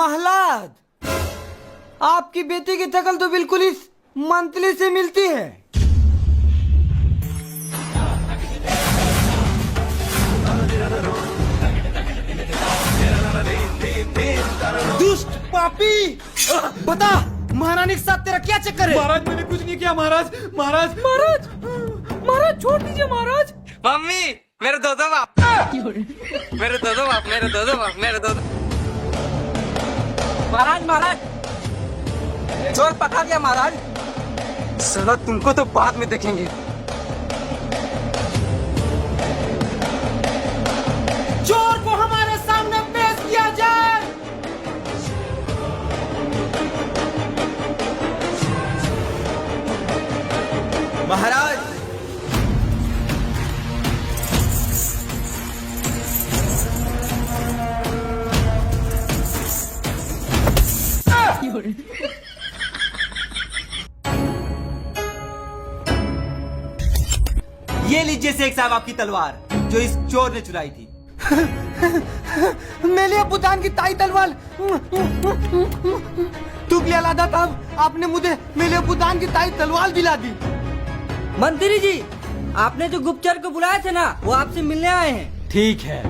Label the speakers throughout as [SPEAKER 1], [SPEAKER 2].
[SPEAKER 1] महलाद, आपकी बेटी की शकल तो बिल्कुल इस मंथली से मिलती है। दुष्ट पापी, बता महारानी के साथ तेरा क्या चक्कर है?
[SPEAKER 2] महाराज मैंने कुछ नहीं किया महाराज। महाराज
[SPEAKER 1] महाराज, महाराज छोड़ दीजिए महाराज।
[SPEAKER 3] मम्मी मेरे दो बाप, मेरे दो बाप, मेरे दो बाप, मेरे दो। महाराज महाराज चोर पकड़ा गया महाराज। साला तुमको तो बाद में देखेंगे।
[SPEAKER 1] चोर को हमारे सामने पेश किया जाए। महाराज,
[SPEAKER 4] ये लीजिए शेख साहब आपकी तलवार जो इस चोर ने चुराई थी।
[SPEAKER 1] मेरे अबूजान की ताई तलवार। तुगले लादा साहब, आपने मुझे मेरे अबूजान की ताई तलवार दिला दी।
[SPEAKER 5] मंत्री जी, आपने जो गुप्तचर को बुलाया थे ना, वो आपसे मिलने आए हैं।
[SPEAKER 4] ठीक है।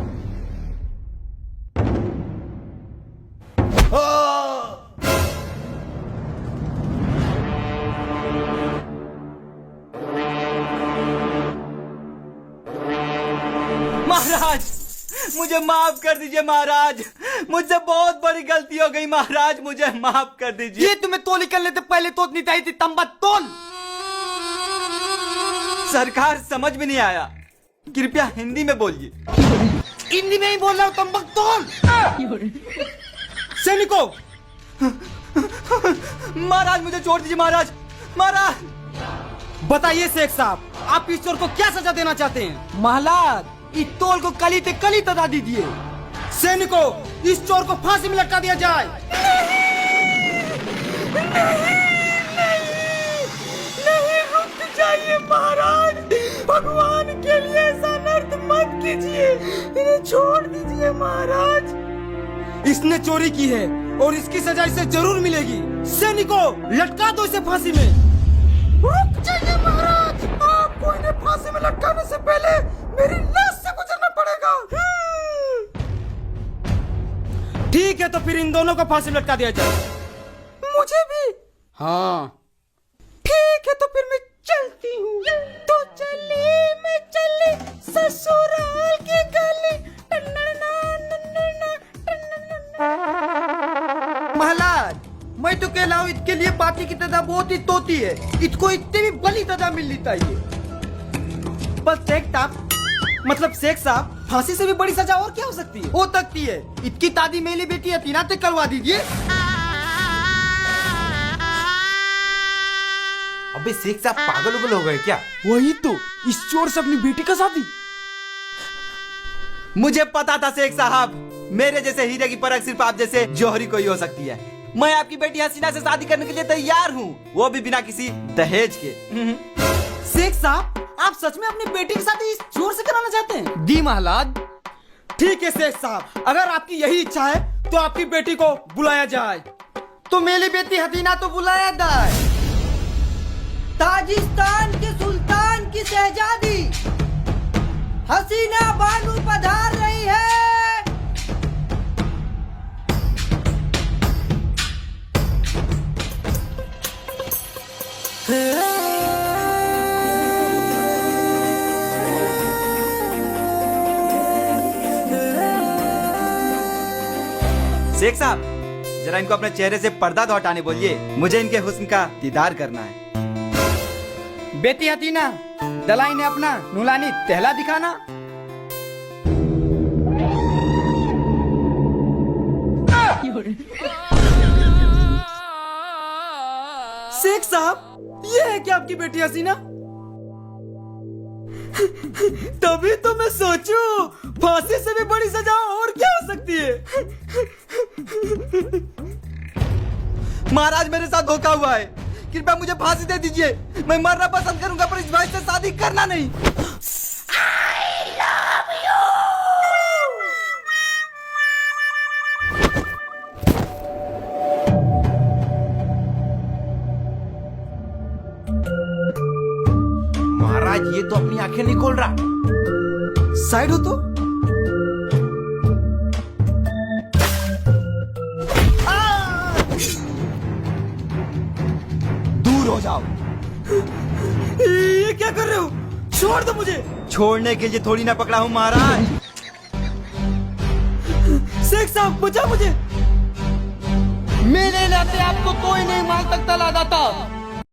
[SPEAKER 4] महाराज मुझे माफ कर दीजिए महाराज, मुझसे बहुत बड़ी गलती हो गई महाराज, मुझे माफ कर दीजिए।
[SPEAKER 1] ये तुम्हें तोली कर लेते पहले तो नहीं चाहिए थी, तंबा तोल।
[SPEAKER 4] सरकार समझ में नहीं आया, कृपया हिंदी में बोलिए।
[SPEAKER 1] हिंदी में ही बोल रहा हूँ, तंबक तोल। सैनिकों,
[SPEAKER 4] महाराज मुझे छोड़ दीजिए महाराज। महाराज
[SPEAKER 1] बताइए शेख साहब, आप इस चोर को क्या सजा देना चाहते हैं? महलाद, इस तोल को कली ते कली तदा दीजिए। सैनिकों, इस चोर को फांसी में लटका दिया जाए। नहीं रुक जाइए महाराज, भगवान के लिए ऐसा नर्क मत कीजिए, इन्हें छोड़ दीजिए महाराज। इसने चोरी की है और इसकी सजा इसे जरूर मिलेगी। सैनिकों, लटका दो इसे फांसी में। रुक जाइए महाराज, आपको इन्हें फांसी में लटकाने से पहले मेरी लाश से गुजरना पड़ेगा। ठीक है, तो फिर इन दोनों को फांसी में लटका दिया जाए। मुझे भी? हाँ ठीक है, तो फिर मैं चलती हूँ। तो चले मैं चले ससुराल के गले। महलाज, मैं तो कह रहा हूँ, इसके लिए पार्टी की तदा बहुत ही तोती है, इसको इतनी भी बड़ी तदा मिलनी चाहिए। बस शेख साहब, मतलब शेख साहब, फांसी से भी बड़ी सजा और क्या हो सकती है? हो सकती है। इसकी दादी मेरी बेटी हतीना तक करवा दीजिए।
[SPEAKER 4] अबे शेख साहब पागल उगल हो गए क्या?
[SPEAKER 1] वही तो, इस चोर से अपनी बेटी का शादी।
[SPEAKER 4] मुझे पता था शेख साहब, मेरे जैसे हीरे की परख सिर्फ आप जैसे जौहरी को ही हो सकती है। मैं आपकी बेटी हसीना से शादी करने के लिए तैयार हूँ, वो भी बिना किसी दहेज के।
[SPEAKER 1] शेख साहब, आप सच में अपनी बेटी की शादी इस चोर से कराना चाहते हैं? दी महलाद। ठीक है शेख साहब, अगर आपकी यही इच्छा है तो आपकी बेटी को बुलाया जाए। तो मेरी बेटी हसीना तो बुलाया जाए।
[SPEAKER 5] ताजिस्तान के सुल्तान की शहजादी हसीना बानू पधार रही है।
[SPEAKER 4] शेख साहब, जरा इनको अपने चेहरे से पर्दा तो हटाने बोलिए, मुझे इनके हुस्न का दीदार करना है।
[SPEAKER 1] बेटी हसीना, दलाई ने अपना नुलानी टहला दिखाना। शेख साहब, ये है क्या आपकी बेटी हसीना? तभी तो मैं सोचूं, फांसी से भी बड़ी सजा और क्या हो सकती है?
[SPEAKER 4] महाराज मेरे साथ धोखा हुआ है, कृपया मुझे फांसी दे दीजिए। मैं मरना पसंद करूंगा पर इस भाई से शादी करना नहीं। I love you। तो अपनी आंखें नहीं खोल रहा। साइड हो तो। दूर हो जाओ।
[SPEAKER 1] ये क्या कर रहे हो? छोड़ दो मुझे।
[SPEAKER 4] छोड़ने के लिए थोड़ी ना पकड़ा हूं महाराज।
[SPEAKER 1] शेख साहब बचा मुझे।
[SPEAKER 5] मेरे नाते आपको कोई नहीं मार सकता लादाता।